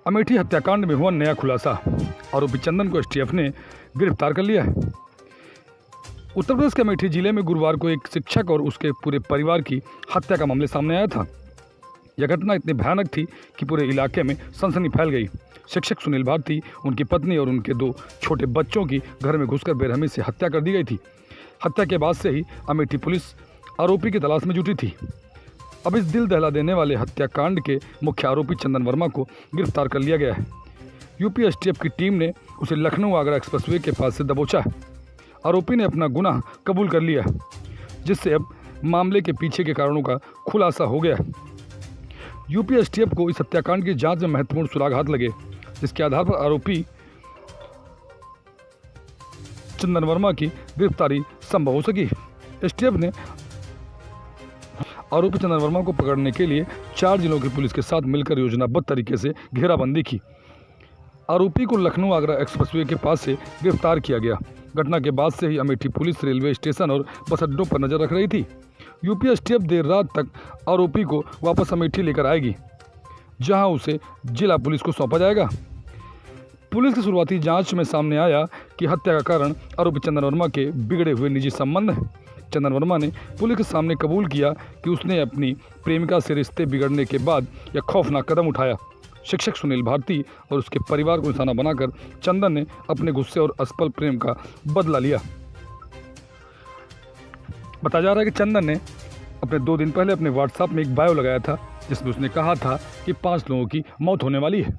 अमेठी हत्याकांड में हुआ नया खुलासा। आरोपी चंदन को एसटीएफ ने गिरफ्तार कर लिया है। उत्तर प्रदेश के अमेठी जिले में गुरुवार को एक शिक्षक और उसके पूरे परिवार की हत्या का मामला सामने आया था। यह घटना इतनी भयानक थी कि पूरे इलाके में सनसनी फैल गई। शिक्षक सुनील भारती, उनकी पत्नी और उनके 2 छोटे बच्चों की घर में घुसकर बेरहमी से हत्या कर दी गई थी। हत्या के बाद से ही अमेठी पुलिस आरोपी की तलाश में जुटी थी। अब इस दिल दहला देने वाले हत्याकांड के मुख्य आरोपी चंदन वर्मा को गिरफ्तार कर लिया गया है। यूपी एसटीएफ की टीम ने उसे लखनऊ आगरा एक्सप्रेसवे के पास से दबोचा है। आरोपी ने अपना गुनाह कबूल कर लिया है, जिससे अब मामले के पीछे के कारणों का खुलासा हो गया है। यूपी एसटीएफ को इस हत्याकांड की जांच में महत्वपूर्ण सुराग हाथ लगे, जिसके आधार पर आरोपी चंदन वर्मा की गिरफ्तारी संभव हो सकी। एसटीएफ ने आरोपी चंदन वर्मा को पकड़ने के लिए 4 जिलों की पुलिस के साथ मिलकर योजनाबद्ध तरीके से घेराबंदी की। आरोपी को लखनऊ आगरा एक्सप्रेसवे के पास से गिरफ्तार किया गया। घटना के बाद से ही अमेठी पुलिस रेलवे स्टेशन और बस अड्डों पर नजर रख रही थी। यूपी एसटीएफ देर रात तक आरोपी को वापस अमेठी लेकर आएगी, जहां उसे जिला पुलिस को सौंपा जाएगा। पुलिस की शुरुआती जांच में सामने आया कि हत्या का कारण आरोपी चंदन वर्मा के बिगड़े हुए निजी संबंध है। चंदन वर्मा ने पुलिस के सामने कबूल किया कि उसने अपनी प्रेमिका से रिश्ते बिगड़ने के बाद यह खौफनाक कदम उठाया। शिक्षक सुनील भारती और उसके परिवार को निशाना बनाकर चंदन ने अपने गुस्से और असफल प्रेम का बदला लिया। बताया जा रहा है कि चंदन ने अपने 2 दिन पहले अपने व्हाट्सएप में एक बायो लगाया था, जिसमें उसने कहा था कि 5 लोगों की मौत होने वाली है।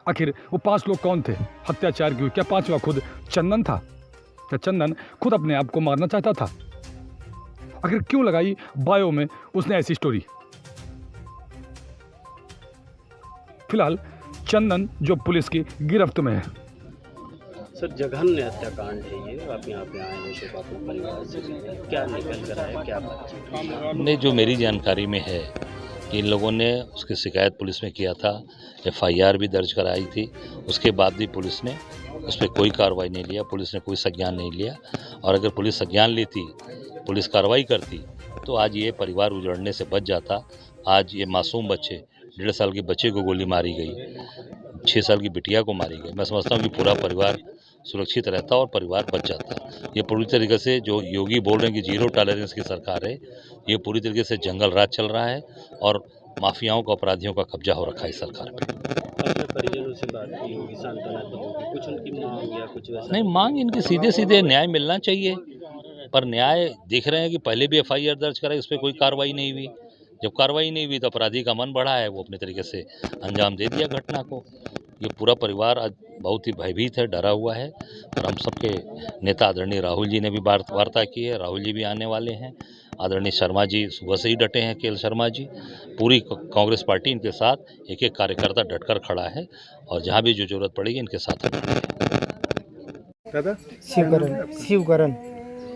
आखिर वो 5 लोग कौन थे? हत्याचार की क्या 5वां खुद चंदन था? क्या चंदन खुद अपने आप को मारना चाहता था? आखिर क्यों लगाई बायो में उसने ऐसी स्टोरी? फिलहाल चंदन जो पुलिस की गिरफ्त में है। सर, जघन्य हत्याकांड है ये। आप यहाँ पे आए हैं अपने परिवार से, क्या निकल कर आए, क्या बात? नहीं, जो मेरी जानकारी में है कि इन लोगों ने उसकी शिकायत पुलिस में किया था, एफआईआर भी दर्ज कराई थी। उसके बाद भी पुलिस ने उस पर कोई कार्रवाई नहीं लिया, पुलिस ने कोई संज्ञान नहीं लिया। और अगर पुलिस संज्ञान लेती, पुलिस कार्रवाई करती, तो आज ये परिवार उजड़ने से बच जाता। आज ये मासूम बच्चे, 1.5 साल के बच्चे को गोली मारी गई, 6 साल की बिटिया को मारी गई। मैं समझता हूँ कि पूरा परिवार सुरक्षित रहता और परिवार बच जाता। ये पूरी तरीके से जो योगी बोल रहे हैं कि 0 टॉलरेंस की सरकार है, ये पूरी तरीके से जंगल राज चल रहा है और माफियाओं का, अपराधियों का कब्जा हो रखा है इस सरकार पे। अपने परिजनों से बात की होगी, सांत्वना दी होगी, कुछ उनकी मांग या कुछ वैसा? नहीं, मांग इनकी सीधे न्याय मिलना चाहिए, पर न्याय देख रहे हैं कि पहले भी एफआईआर दर्ज कराई, उस पर कोई कार्रवाई नहीं हुई। जब कार्रवाई नहीं हुई तो अपराधी का मन बढ़ा है, वो अपने तरीके से अंजाम दे दिया घटना को। ये पूरा परिवार आज बहुत ही भयभीत है, डरा हुआ है। और हम सबके नेता आदरणीय राहुल जी ने भी वार्ता की है। राहुल जी भी आने वाले हैं। आदरणीय शर्मा जी सुबह से ही डटे हैं, केएल शर्मा जी। पूरी कांग्रेस पार्टी इनके साथ, एक कार्यकर्ता डटकर खड़ा है और जहां भी जो जरूरत पड़ेगी इनके साथ दादा शिवकरण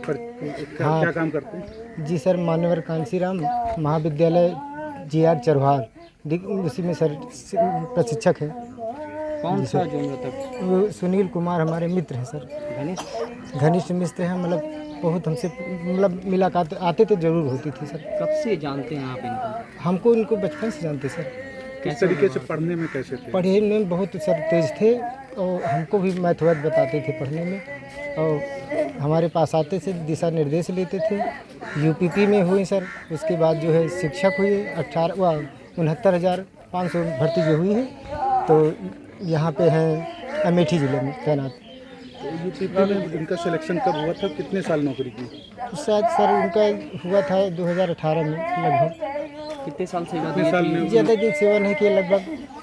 क्या काम करते हैं? जी सर, मान्यवर कांसीराम महाविद्यालय GR चरवार, उसी में सर प्रशिक्षक है। कौन सा जो मृतक? वो सुनील कुमार हमारे मित्र हैं सर, घनिष्ठ मित्र हैं। मतलब बहुत हमसे मुलाकात आते तो जरूर होती थी सर। कब से जानते हैं आप इनको? हमको इनको बचपन से जानते सर। किस तरीके से पढ़ने में कैसे थे? पढ़ने में बहुत सर तेज थे और हमको भी मैथ वैथ बताते थे पढ़ने में, और हमारे पास आते थे, दिशा निर्देश लेते थे। यूपीपी में हुई सर, उसके बाद जो है शिक्षक हुए। 69,500 भर्ती जो हुई है, तो यहाँ पे हैं अमेठी जिले में तैनात। यूपीपी में इनका सिलेक्शन कब हुआ था? कितने साल नौकरी की? शायद सर उनका हुआ था 2018 में लगभग। कितने साल से? ज़्यादा दिन सेवा नहीं किया, लगभग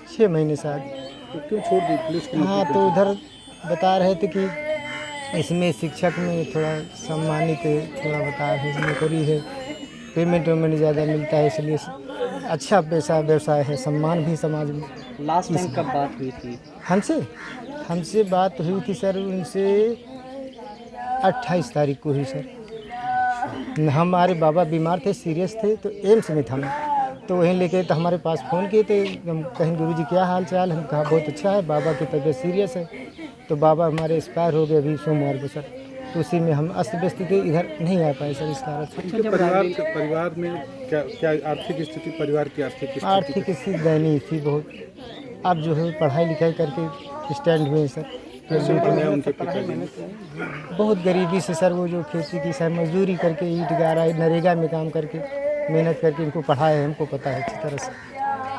6 महीने शायद। तो क्यों छोड़ दी पुलिस की? हाँ, तो उधर बता रहे थे कि इसमें शिक्षक में थोड़ा सम्मानित है, थोड़ा बता रहे नौकरी है, पेमेंट वेमेंट ज़्यादा मिलता है, इसलिए अच्छा पैसा व्यवसाय है, सम्मान भी समाज में। लास्ट टाइम कब बात हुई थी? हमसे बात हुई थी सर उनसे 28 तारीख को हुई सर। हमारे बाबा बीमार थे, सीरियस थे, तो एम्स में था मैं, तो वहीं लेके तो हमारे पास फ़ोन किए थे। हम कहें गुरुजी क्या हाल चाल? हम कहा बहुत अच्छा है, बाबा की तबीयत सीरियस है। तो बाबा हमारे एक्सपायर हो गए अभी सोमवार को सर। तो उसी में हम अस्त व्यस्त थे, इधर नहीं आ पाए सर इस कारण से। इनके परिवार में क्या आर्थिक स्थिति, परिवार की आर्थिक स्थिति? आर्थिक स्थिति दयनीय थी बहुत। अब जो है पढ़ाई लिखाई करके स्टैंड हुए सर। कैसे बनाया उनके पिताजी ने? बहुत गरीबी से सर, वो जो खेती की सर मजदूरी करके, ईंट गारा नरेगा में काम करके मेहनत करके इनको पढ़ाया है, हमको पता है अच्छी तरह से।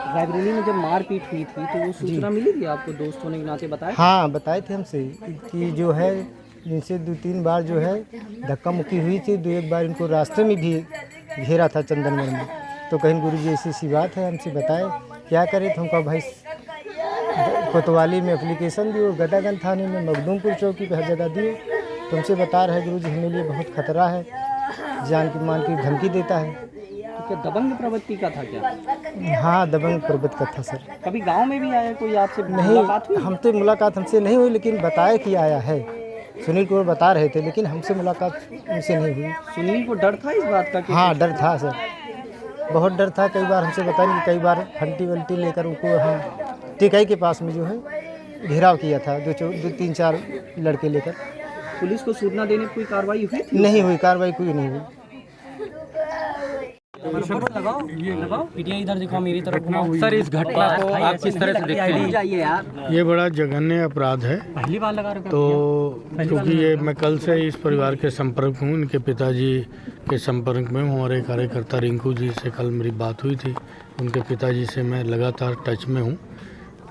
रायबरेली में जब मारपीट हुई थी तो वो सूचना मिली थी आपको, दोस्त होने के नाते बताया? हाँ बताए थे हमसे कि जो है इनसे 2-3 बार जो है धक्का मुक्की हुई थी। 2-1 बार इनको रास्ते में भी घेरा था चंदनवन में। तो कहीं गुरुजी ऐसी सी बात है, हमसे बताए क्या करे। तो हम कहा भाई कोतवाली में एप्लीकेशन दियो, गदागंज थाने में, मखदूमपुर चौकी पे हर जगह दिए। तुमसे बता रहे गुरुजी हमें लिए बहुत खतरा है, जान की मान की धमकी देता है। तो क्या दबंग प्रवृत्ति का था क्या? हाँ दबंग प्रवृत्ति का था सर। कभी गांव में भी आया कोई आपसे नहीं, मुलाकात हुई? हमसे मुलाकात हमसे नहीं हुई, लेकिन बताया कि आया है। सुनील को बता रहे थे, लेकिन हमसे मुलाकात उनसे नहीं हुई। सुनील को डर था इस बात का कि हाँ डर था सर, बहुत डर था। कई बार हमसे बताएंगे, कई बार फंटी वल्टी लेकर उनको हम टिकाई के पास में जो है घेराव किया था, 2-3-4 लड़के लेकर। पुलिस को सूचना देने की कोई कार्रवाई हुई थी? नहीं हुई कार्रवाई, कोई नहीं हुई। इधर दिखाओ मेरी तरफ। सर इस घटना को आप किस तरह से देखते हैं? जाइए यार, ये बड़ा जघन्य अपराध है। पहली बार लगा रहे तो क्योंकि ये मैं कल से इस परिवार के संपर्क में हूँ, इनके पिताजी के संपर्क में हूँ। हमारे कार्यकर्ता रिंकू जी से कल मेरी बात हुई थी, उनके पिताजी से मैं लगातार टच में हूँ।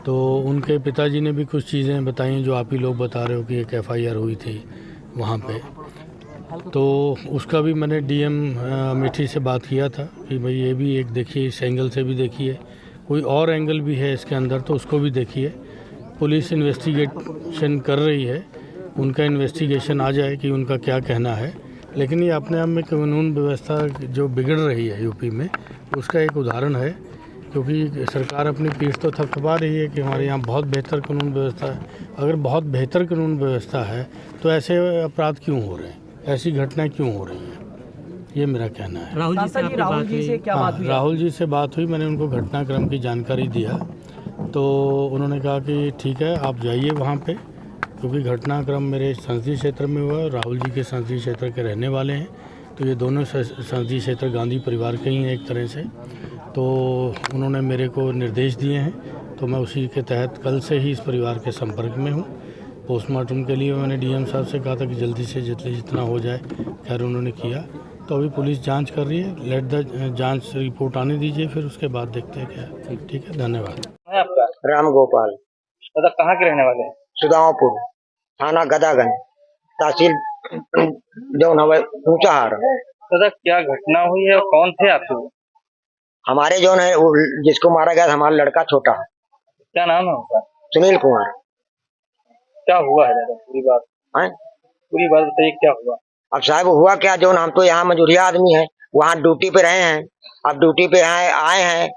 तो उनके पिताजी ने भी कुछ चीज़ें बताई जो आप ही लोग बता रहे हो कि एक FIR हुई थी वहाँ पे। तो उसका भी मैंने DM अमेठी से बात किया था कि भाई ये भी एक देखिए, इस एंगल से भी देखिए, कोई और एंगल भी है इसके अंदर तो उसको भी देखिए। पुलिस इन्वेस्टिगेशन कर रही है, उनका इन्वेस्टिगेशन आ जाए कि उनका क्या कहना है। लेकिन ये अपने आप में कानून व्यवस्था जो बिगड़ रही है यूपी में, उसका एक उदाहरण है। क्योंकि सरकार अपनी पीठ तो थपथपा रही है कि हमारे यहाँ बहुत बेहतर कानून व्यवस्था है। अगर बहुत बेहतर कानून व्यवस्था है तो ऐसे अपराध क्यों हो रहे हैं, ऐसी घटनाएं क्यों हो रही हैं, ये मेरा कहना है। राहुल जी से क्या बात हुई? राहुल जी से बात हुई, मैंने उनको घटनाक्रम की जानकारी दिया। तो उन्होंने कहा कि ठीक है आप जाइए वहाँ पे, क्योंकि घटनाक्रम मेरे संसदीय क्षेत्र में हुआ है। राहुल जी के संसदीय क्षेत्र के रहने वाले हैं, तो ये दोनों संसदीय क्षेत्र गांधी परिवार के ही हैं एक तरह से। तो उन्होंने मेरे को निर्देश दिए हैं, तो मैं उसी के तहत कल से ही इस परिवार के संपर्क में हूँ। पोस्टमार्टम के लिए मैंने DM साहब से कहा था कि जल्दी से जितना हो जाए, खैर उन्होंने किया। तो अभी पुलिस जांच कर रही है, लेट द जांच रिपोर्ट आने दीजिए, फिर उसके बाद देखते हैं क्या। ठीक है, धन्यवाद। आपका राम गोपाल, दादा कहाँ के रहने वाले हैं? सुदामापुर, थाना गदागंज, तहसील जो ऊंचाहार। दादा क्या घटना हुई है और कौन थे आप लोग? हमारे जो है वो जिसको मारा गया था, हमारा लड़का छोटा, क्या नाम है उनका? सुनील कुमार। क्या हुआ है दादा, पूरी बात हैं? पूरी बात बताइए, क्या हुआ? अब साहब हुआ क्या, जो हम तो यहाँ मजूरिया आदमी हैं, वहाँ ड्यूटी पे रहे हैं। अब ड्यूटी पे आए हैं,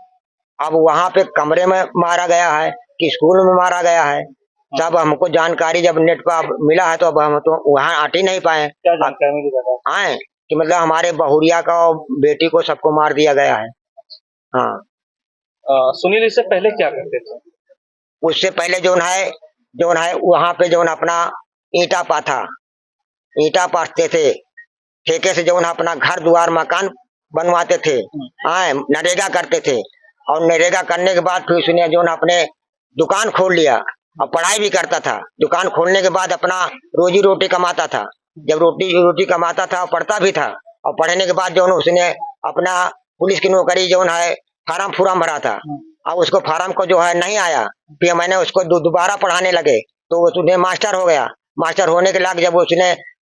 अब वहाँ पे कमरे में मारा गया है कि स्कूल में मारा गया है, तब हमको जानकारी जब नेट पर मिला है तो अब हम तो वहाँ आट ही नहीं पाए। क्या जानकारी मिली दादा? आए कि मतलब हमारे बहुरिया का और बेटी को सबको मार दिया गया है। हाँ, सुनील इससे पहले क्या करते थे? उससे पहले जो है वहाँ पे जो अपना ईंटा पाथते थे, ठेके से जो अपना घर द्वार मकान बनवाते थे। आए नरेगा करते थे, और नरेगा करने के बाद फिर उसने जो अपने दुकान खोल लिया और पढ़ाई भी करता था। दुकान खोलने के बाद अपना रोजी रोटी कमाता था। जब रोटी कमाता था, पढ़ता भी था, और पढ़ने के बाद जो उसने अपना पुलिस की नौकरी जो है फार्म भरा था। अब उसको फार्म को जो है नहीं आया, फिर मैंने उसको दोबारा पढ़ाने लगे तो उसने मास्टर हो गया। मास्टर होने के बाद जब उसने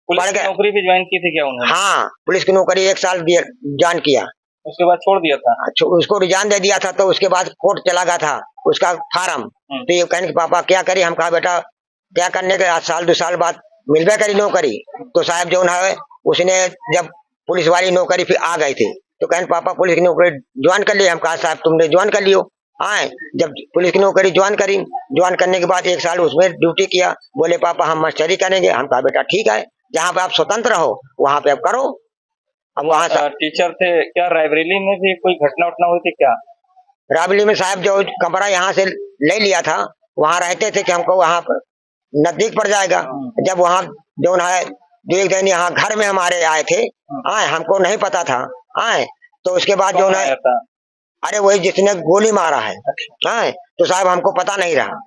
पढ़ गया, नौकरी भी ज्वाइन की थी क्या उन्होंने? हाँ, पुलिस की नौकरी 1 साल ज्वाइन किया, उसके बाद छोड़ दिया था। उसको रिजाइन दे दिया था। तो उसके बाद कोर्ट चला गया था उसका फार्म। तो ये कहने कि पापा क्या करी, हम कहा बेटा क्या करने के, 1-2 साल बाद मिलबे करी नौकरी। तो साहब जो है उसने जब पुलिस वाली नौकरी फिर आ गई थी, तो कहने पापा पुलिस की नौकरी ज्वाइन कर ली। हम कहा साहब तुमने ज्वाइन कर लियो। आए जब पुलिस की नौकरी ज्वाइन करने के बाद 1 साल उसमें ड्यूटी किया। बोले पापा हम मास्टरी करेंगे। हम कहा बेटा ठीक है, जहाँ पे आप स्वतंत्र हो वहाँ पे आप करो। अब वहाँ टीचर थे क्या? रायबरेली में भी कोई घटना हुई थी क्या? रायबरेली में साहब जो कमरा यहाँ से ले लिया था, वहाँ रहते थे कि हमको वहाँ पर नजदीक पड़ जाएगा। जब वहाँ जो है एक दिन यहाँ घर में हमारे आए थे, आए हमको नहीं पता था, आए तो उसके बाद जो है, अरे वही जिसने गोली मारा है, आए तो साहब हमको पता नहीं रहा।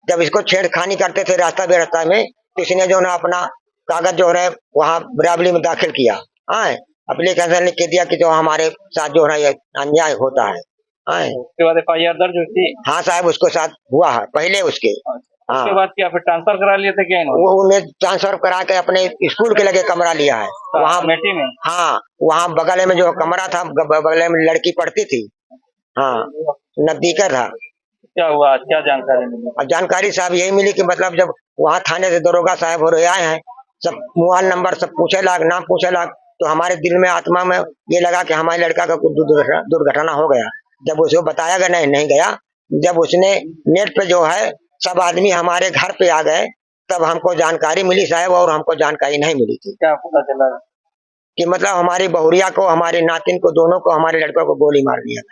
जब इसको छेड़खानी करते थे रास्ता बेरास्ता में, तो इसने जो है अपना कागज जो है वहाँ बराबरी में दाखिल किया, आए एप्लीकेशन लिख के दिया कि जो हमारे साथ जो है ये अन्याय होता है। उसके बाद FIR दर्ज हुई थी? हाँ साहब, उसको साथ हुआ है पहले उसके। हाँ, उसके बाद क्या फिर ट्रांसफर करा लिए थे क्या इन्होंने? वो उन्हें ट्रांसफर करा के अपने स्कूल के लगे कमरा लिया है वहाँ अमेठी में। हाँ, वहाँ बगल में जो कमरा था, बगल में लड़की पढ़ती थी, हाँ नजदीक था। क्या हुआ, क्या जानकारी मिली? और जानकारी साहब यही मिली कि मतलब जब वहाँ थाने से दरोगा साहब हो रहे आए हैं, सब मोबाइल नंबर सब पूछे लाग, नाम पूछे लाग, तो हमारे दिल में आत्मा में ये लगा कि हमारे लड़का का कुछ दुर्घटना हो गया। जब उसको बताया गया नहीं गया, जब उसने नेट पे जो है सब आदमी हमारे घर पे आ गए, तब हमको जानकारी मिली साहब, और हमको जानकारी नहीं मिली थी। क्या पता चला? कि मतलब हमारी बहुरिया को, हमारे नातिन को, दोनों को, हमारे लड़कों को गोली मार दिया।